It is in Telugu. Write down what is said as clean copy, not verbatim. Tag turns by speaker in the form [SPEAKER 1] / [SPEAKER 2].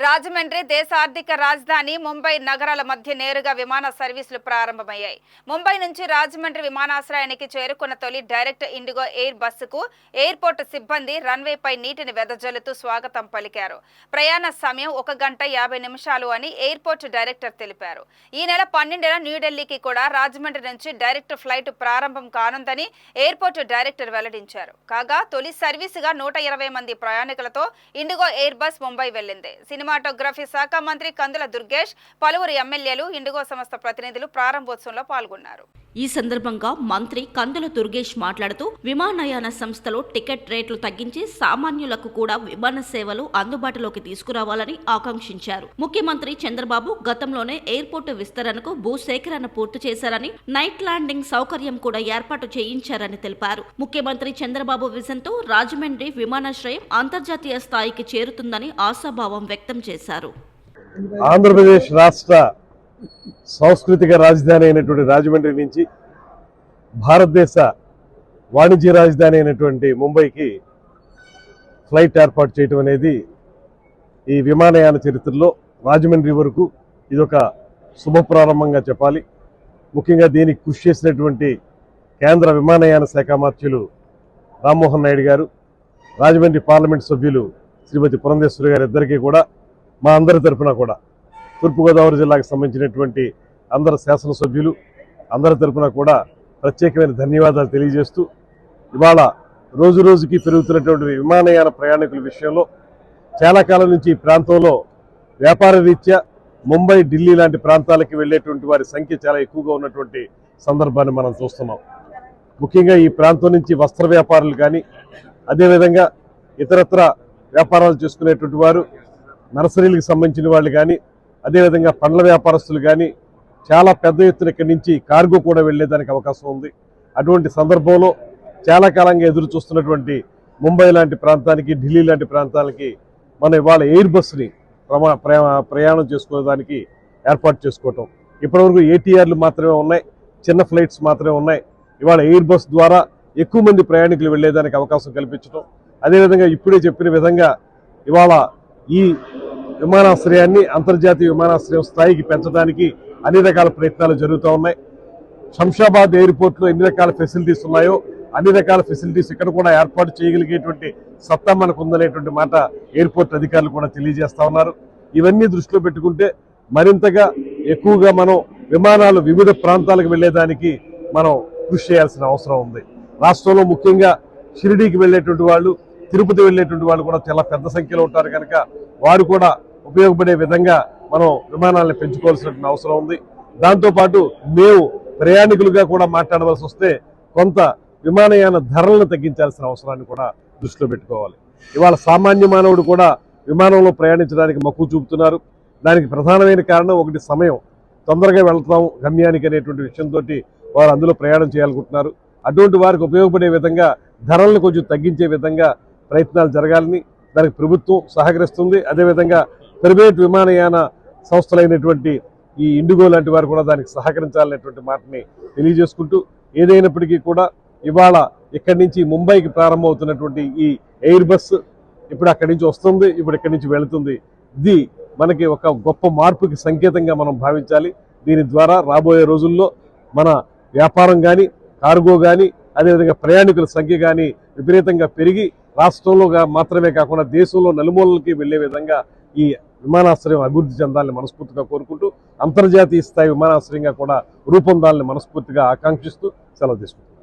[SPEAKER 1] రాజమండ్రి దేశ ఆర్థిక రాజధాని ముంబై నగరాల మధ్య నేరుగా విమాన సర్వీసులు ప్రారంభమయ్యాయి. ముంబై నుంచి రాజమండ్రి విమానాశ్రయానికి చేరుకున్న తొలి డైరెక్ట్ ఇండిగో ఎయిర్ బస్సుకు ఎయిర్పోర్ట్ సిబ్బంది రన్వేపై నీటిని వెదజల్లుతూ స్వాగతం పలికారు. ప్రయాణ సమయం 1 గంట 50 నిమిషాలు అని ఎయిర్పోర్ట్ డైరెక్టర్ తెలిపారు. ఈ నెల 12న న్యూఢిల్లీకి కూడా రాజమండ్రి నుంచి డైరెక్ట్ ఫ్లైట్ ప్రారంభం కానుందని ఎయిర్పోర్ట్ డైరెక్టర్ వెల్లడించారు. కాగా తొలి సర్వీసుగా 120 మంది ప్రయాణికులతో ఇండిగో ఎయిర్ బస్ ముంబై వెళ్లింది. సినిమాటోగ్రఫీ శాఖ మంత్రి కందుల దుర్గేష్, పలువురు ఎమ్మెల్యేలు, ఇండిగో సంస్థ ప్రతినిధులు ప్రారంభోత్సవంలో పాల్గొన్నారు.
[SPEAKER 2] ఈ సందర్భంగా మంత్రి కందుల దుర్గేష్ మాట్లాడుతూ విమానయాన సంస్థలో టికెట్ రేట్లు తగ్గించి సామాన్యులకు కూడా విమాన సేవలు అందుబాటులోకి తీసుకురావాలని ఆకాంక్షించారు. ముఖ్యమంత్రి చంద్రబాబు గతంలోనే ఎయిర్పోర్టు విస్తరణకు భూసేకరణ పూర్తి చేశారని, నైట్ ల్యాండింగ్ సౌకర్యం కూడా ఏర్పాటు చేయించారని తెలిపారు. ముఖ్యమంత్రి చంద్రబాబు విజన్తో రాజమండ్రి విమానాశ్రయం అంతర్జాతీయ స్థాయికి చేరుతుందని ఆశాభావం వ్యక్తం చేశారు.
[SPEAKER 3] ఆంధ్రప్రదేశ్ రాష్ట్ర సాంస్కృతిక రాజధాని అయినటువంటి రాజమండ్రి నుంచి భారతదేశ వాణిజ్య రాజధాని అయినటువంటి ముంబైకి ఫ్లైట్ ఏర్పాటు చేయడం అనేది ఈ విమానయాన చరిత్రలో రాజమండ్రి వరకు ఇదొక శుభ ప్రారంభంగా చెప్పాలి. ముఖ్యంగా దీనికి కృషి చేసినటువంటి కేంద్ర విమానయాన శాఖ మంత్రులు రామ్మోహన్ నాయుడు గారు, రాజమండ్రి పార్లమెంట్ సభ్యులు శ్రీమతి పురంధేశ్వరి గారు ఇద్దరికీ కూడా మా అందరి తరఫున కూడా, తూర్పుగోదావరి జిల్లాకు సంబంధించినటువంటి అందరు శాసనసభ్యులు అందరి తరఫున కూడా ప్రత్యేకమైన ధన్యవాదాలు తెలియజేస్తూ, ఇవాళ రోజు రోజుకి పెరుగుతున్నటువంటి విమానయాన ప్రయాణికుల విషయంలో చాలా కాలం నుంచి ఈ ప్రాంతంలో వ్యాపార రీత్యా ముంబై, ఢిల్లీ లాంటి ప్రాంతాలకి వెళ్ళేటువంటి వారి సంఖ్య చాలా ఎక్కువగా ఉన్నటువంటి సందర్భాన్ని మనం చూస్తున్నాం. ముఖ్యంగా ఈ ప్రాంతం నుంచి వస్త్ర వ్యాపారులు కానీ, అదేవిధంగా ఇతరత్ర వ్యాపారాలు చేసుకునేటువంటి వారు, నర్సరీలకు సంబంధించిన వాళ్ళు కానీ, అదేవిధంగా పండ్ల వ్యాపారస్తులు కానీ చాలా పెద్ద ఎత్తున ఇక్కడి నుంచి కార్గో కూడా వెళ్లేదానికి అవకాశం ఉంది. అటువంటి సందర్భంలో చాలా కాలంగా ఎదురు చూస్తున్నటువంటి ముంబై లాంటి ప్రాంతానికి, ఢిల్లీ లాంటి ప్రాంతాలకి మనం ఇవాళ ఎయిర్ బస్ని ప్రయాణం చేసుకోవడానికి ఏర్పాటు చేసుకోవటం. ఇప్పటివరకు ఏటీఆర్లు మాత్రమే ఉన్నాయి, చిన్న ఫ్లైట్స్ మాత్రమే ఉన్నాయి. ఇవాళ ఎయిర్ బస్ ద్వారా ఎక్కువ మంది ప్రయాణికులు వెళ్లేదానికి అవకాశం కల్పించడం, అదేవిధంగా ఇప్పుడే చెప్పిన విధంగా ఇవాళ ఈ విమానాశ్రయాన్ని అంతర్జాతీయ విమానాశ్రయం స్థాయికి పెంచడానికి అన్ని రకాల ప్రయత్నాలు జరుగుతూ ఉన్నాయి. శంషాబాద్ ఎయిర్పోర్ట్లో ఎన్ని రకాల ఫెసిలిటీస్ ఉన్నాయో అన్ని రకాల ఫెసిలిటీస్ ఇక్కడ కూడా ఏర్పాటు చేయగలిగేటువంటి సత్తా మనకు ఉందనేటువంటి మాట ఎయిర్పోర్ట్ అధికారులు కూడా తెలియజేస్తా ఉన్నారు. ఇవన్నీ దృష్టిలో పెట్టుకుంటే మరింతగా ఎక్కువగా మనం విమానాలు వివిధ ప్రాంతాలకు వెళ్లేదానికి మనం కృషి చేయాల్సిన అవసరం ఉంది. రాష్ట్రంలో ముఖ్యంగా షిరిడీకి వెళ్లేటువంటి వాళ్ళు, తిరుపతి వెళ్లేటువంటి వాళ్ళు కూడా చాలా పెద్ద సంఖ్యలో ఉంటారు కనుక వారు కూడా ఉపయోగపడే విధంగా మనం విమానాలను పెంచుకోవాల్సిన అవసరం ఉంది. దాంతోపాటు మేము ప్రయాణికులుగా కూడా మాట్లాడవలసి వస్తే కొంత విమానయాన ధరలను తగ్గించాల్సిన అవసరాన్ని కూడా దృష్టిలో పెట్టుకోవాలి. ఇవాళ సామాన్య మానవుడు కూడా విమానంలో ప్రయాణించడానికి మక్కువ చూపుతున్నారు. దానికి ప్రధానమైన కారణం ఒకటి, సమయం, తొందరగా వెళ్తాం గమ్యానికి అనేటువంటి విషయంతో వారు అందులో ప్రయాణం చేయాలనుకుంటున్నారు. అటువంటి వారికి ఉపయోగపడే విధంగా ధరలను కొంచెం తగ్గించే విధంగా ప్రయత్నాలు జరగాలని దానికి ప్రభుత్వం సహకరిస్తుంది. అదేవిధంగా ప్రైవేట్ విమానయాన సంస్థలైనటువంటి ఈ ఇండిగో లాంటి వారు కూడా దానికి సహకరించాలనేటువంటి మాటని తెలియజేసుకుంటూ, ఏదైనప్పటికీ కూడా ఇవాళ ఇక్కడి నుంచి ముంబైకి ప్రారంభమవుతున్నటువంటి ఈ ఎయిర్ బస్ ఇప్పుడు అక్కడి నుంచి వస్తుంది, ఇప్పుడు ఇక్కడి నుంచి వెళుతుంది. ఇది మనకి ఒక గొప్ప మార్పుకి సంకేతంగా మనం భావించాలి. దీని ద్వారా రాబోయే రోజుల్లో మన వ్యాపారం కానీ, కార్గో కానీ, అదేవిధంగా ప్రయాణికుల సంఖ్య కానీ విపరీతంగా పెరిగి రాష్ట్రంలో మాత్రమే కాకుండా దేశంలో నలుమూలలకి వెళ్లే విధంగా ఈ విమానాశ్రయం అభివృద్ధి చెందాలని మనస్ఫూర్తిగా కోరుకుంటూ, అంతర్జాతీయ స్థాయి విమానాశ్రయంగా కూడా రూపొందాలని మనస్ఫూర్తిగా ఆకాంక్షిస్తూ సెలవు తీసుకుంటాం.